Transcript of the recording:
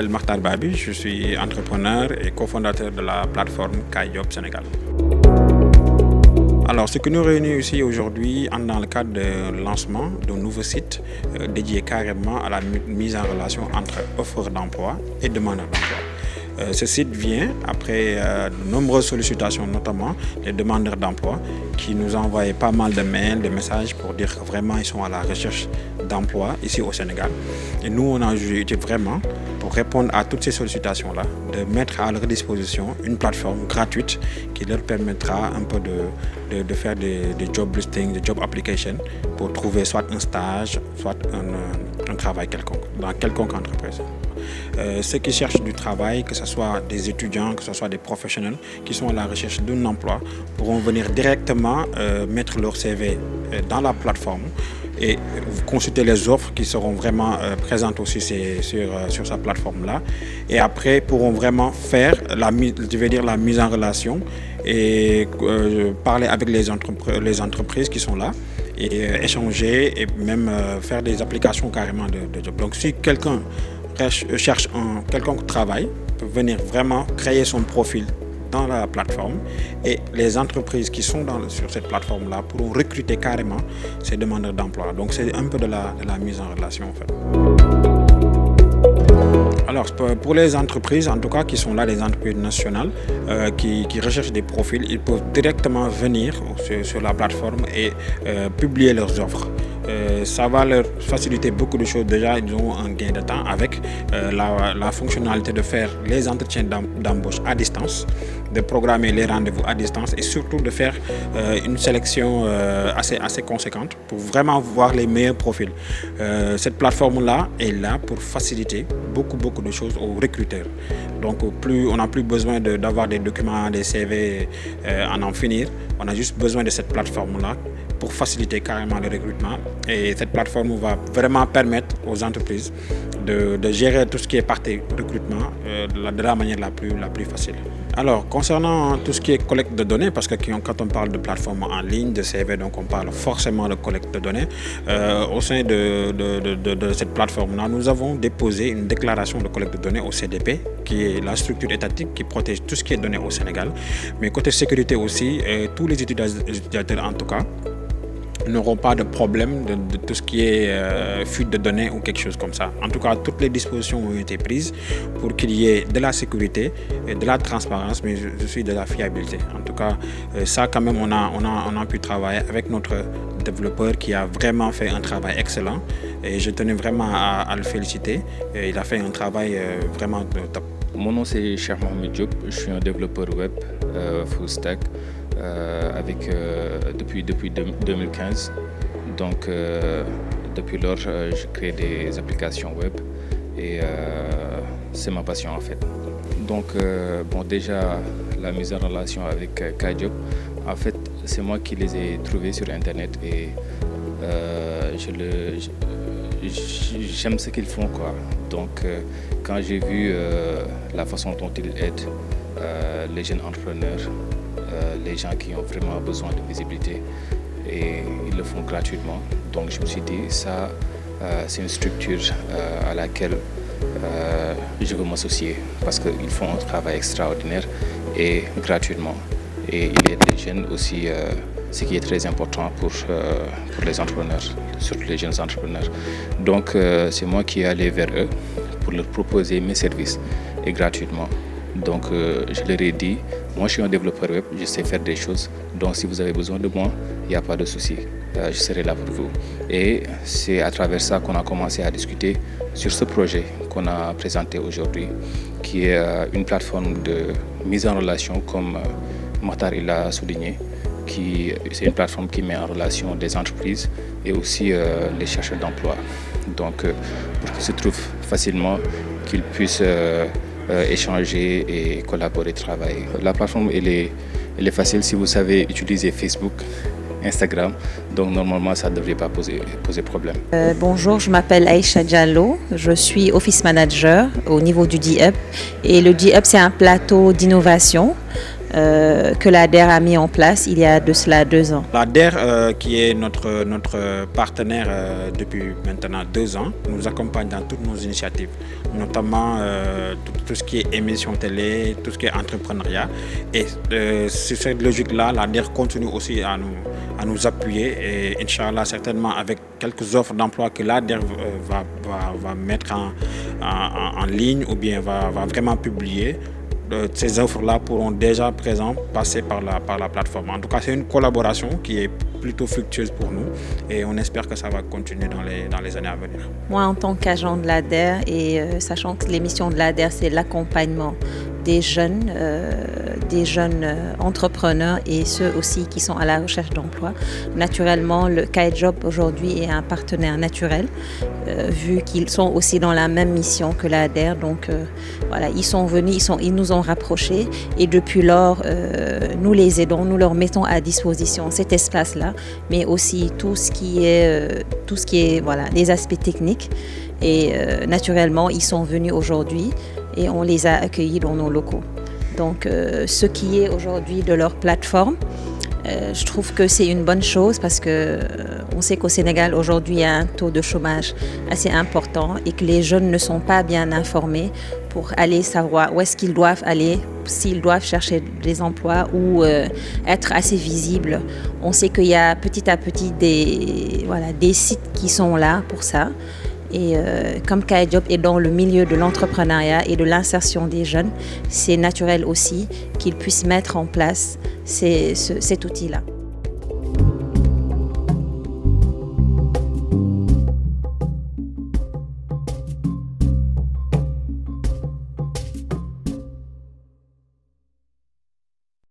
m'appelle Makhtar Babi, je suis entrepreneur et cofondateur de la plateforme KaiJob Sénégal. Alors, ce qui nous réunit ici aujourd'hui dans le cadre du lancement d'un nouveau site dédié carrément à la mise en relation entre offreurs d'emploi et demandeurs d'emploi. Ce site vient après de nombreuses sollicitations, notamment les demandeurs d'emploi qui nous envoyaient pas mal de mails, de messages pour dire que vraiment ils sont à la recherche d'emploi ici au Sénégal. Et nous, on a jugé vraiment, pour répondre à toutes ces sollicitations-là, de mettre à leur disposition une plateforme gratuite qui leur permettra un peu de faire des job listings, des job applications pour trouver soit un stage, soit un travail quelconque, dans quelconque entreprise. Ceux qui cherchent du travail, que ce soit des étudiants, que ce soit des professionnels qui sont à la recherche d'un emploi, pourront venir directement mettre leur CV dans la plateforme et consulter les offres qui seront vraiment présentes aussi sur sa plateforme-là. Et après, pourront vraiment faire la mise en relation et parler avec les entreprises qui sont là et échanger et même faire des applications carrément de job. Donc si quelqu'un cherche un quelconque travail, peut venir vraiment créer son profil dans la plateforme et les entreprises qui sont sur cette plateforme-là pourront recruter carrément ces demandeurs d'emploi. Donc c'est un peu de la mise en relation en fait. Alors pour les entreprises, en tout cas qui sont là, les entreprises nationales qui recherchent des profils, ils peuvent directement venir sur la plateforme et publier leurs offres. Ça va leur faciliter beaucoup de choses. Déjà, ils ont un gain de temps avec la fonctionnalité de faire les entretiens d'embauche à distance, de programmer les rendez-vous à distance et surtout de faire une sélection assez conséquente pour vraiment voir les meilleurs profils. Cette plateforme-là est là pour faciliter beaucoup de choses aux recruteurs. Donc on n'a plus besoin d'avoir des documents, des CV à en finir. On a juste besoin de cette plateforme-là pour faciliter carrément le recrutement. Et cette plateforme va vraiment permettre aux entreprises de gérer tout ce qui est partie recrutement de la manière la plus facile. Alors, concernant tout ce qui est collecte de données, parce que quand on parle de plateforme en ligne, de CV, donc on parle forcément de collecte de données, au sein de cette plateforme-là, nous avons déposé une déclaration de collecte de données au CDP, qui est la structure étatique qui protège tout ce qui est donné au Sénégal. Mais côté sécurité aussi, tous les utilisateurs en tout cas, n'auront pas de problème de tout ce qui est fuite de données ou quelque chose comme ça. En tout cas, toutes les dispositions ont été prises pour qu'il y ait de la sécurité, et de la transparence, mais aussi de la fiabilité. En tout cas, ça quand même, on a pu travailler avec notre développeur qui a vraiment fait un travail excellent et je tenais vraiment à le féliciter. Et il a fait un travail vraiment top. Mon nom c'est Cheikh Mohamed Diop, je suis un développeur web full stack depuis 2015. Donc depuis lors, je crée des applications web et c'est ma passion en fait. Donc déjà la mise en relation avec KaiJob, en fait c'est moi qui les ai trouvés sur internet et j'aime ce qu'ils font quoi. Donc quand j'ai vu la façon dont ils aident les jeunes entrepreneurs, les gens qui ont vraiment besoin de visibilité et ils le font gratuitement, donc je me suis dit ça c'est une structure à laquelle je veux m'associer parce qu'ils font un travail extraordinaire et gratuitement et ils aident les jeunes aussi, ce qui est très important pour les entrepreneurs, surtout les jeunes entrepreneurs. Donc c'est moi qui est allé vers eux pour leur proposer mes services et gratuitement. Donc je leur ai dit, moi je suis un développeur web, je sais faire des choses, donc si vous avez besoin de moi, il n'y a pas de souci, je serai là pour vous. Et c'est à travers ça qu'on a commencé à discuter sur ce projet qu'on a présenté aujourd'hui, qui est une plateforme de mise en relation comme Makhtar l'a souligné, c'est une plateforme qui met en relation des entreprises et aussi les chercheurs d'emploi. Donc pour qu'ils se trouvent facilement, qu'ils puissent échanger et collaborer, travailler. La plateforme elle est facile si vous savez utiliser Facebook, Instagram, donc normalement ça ne devrait pas poser problème. Bonjour, je m'appelle Aïcha Diallo, je suis Office Manager au niveau du DIUP et le DIUP c'est un plateau d'innovation que l'ADER a mis en place il y a de cela 2 ans. L'ADER, qui est notre partenaire depuis maintenant 2 ans, nous accompagne dans toutes nos initiatives, notamment tout ce qui est émission télé, tout ce qui est entrepreneuriat. Et sur cette logique-là, l'ADER continue aussi à nous appuyer et Inch'Allah, certainement avec quelques offres d'emploi que l'ADER va mettre en ligne ou bien va vraiment publier. Ces offres-là pourront déjà présent passer par la plateforme. En tout cas, c'est une collaboration qui est plutôt fructueuse pour nous et on espère que ça va continuer dans les années à venir. Moi, en tant qu'agent de l'ADER et sachant que l'émission de l'ADER, c'est l'accompagnement des jeunes entrepreneurs et ceux aussi qui sont à la recherche d'emploi. Naturellement, le KAEJOB aujourd'hui est un partenaire naturel, vu qu'ils sont aussi dans la même mission que l'ADER. Donc voilà, ils sont venus, ils nous ont rapprochés et depuis lors, nous les aidons, nous leur mettons à disposition cet espace-là, mais aussi tout ce qui est voilà, les aspects techniques. Et naturellement, ils sont venus aujourd'hui et on les a accueillis dans nos locaux. Donc, ce qui est aujourd'hui de leur plateforme, je trouve que c'est une bonne chose parce qu'on sait qu'au Sénégal, aujourd'hui, il y a un taux de chômage assez important et que les jeunes ne sont pas bien informés pour aller savoir où est-ce qu'ils doivent aller, s'ils doivent chercher des emplois ou être assez visibles. On sait qu'il y a petit à petit des sites qui sont là pour ça. Et comme KAEJOB est dans le milieu de l'entrepreneuriat et de l'insertion des jeunes, c'est naturel aussi qu'ils puissent mettre en place cet outil-là.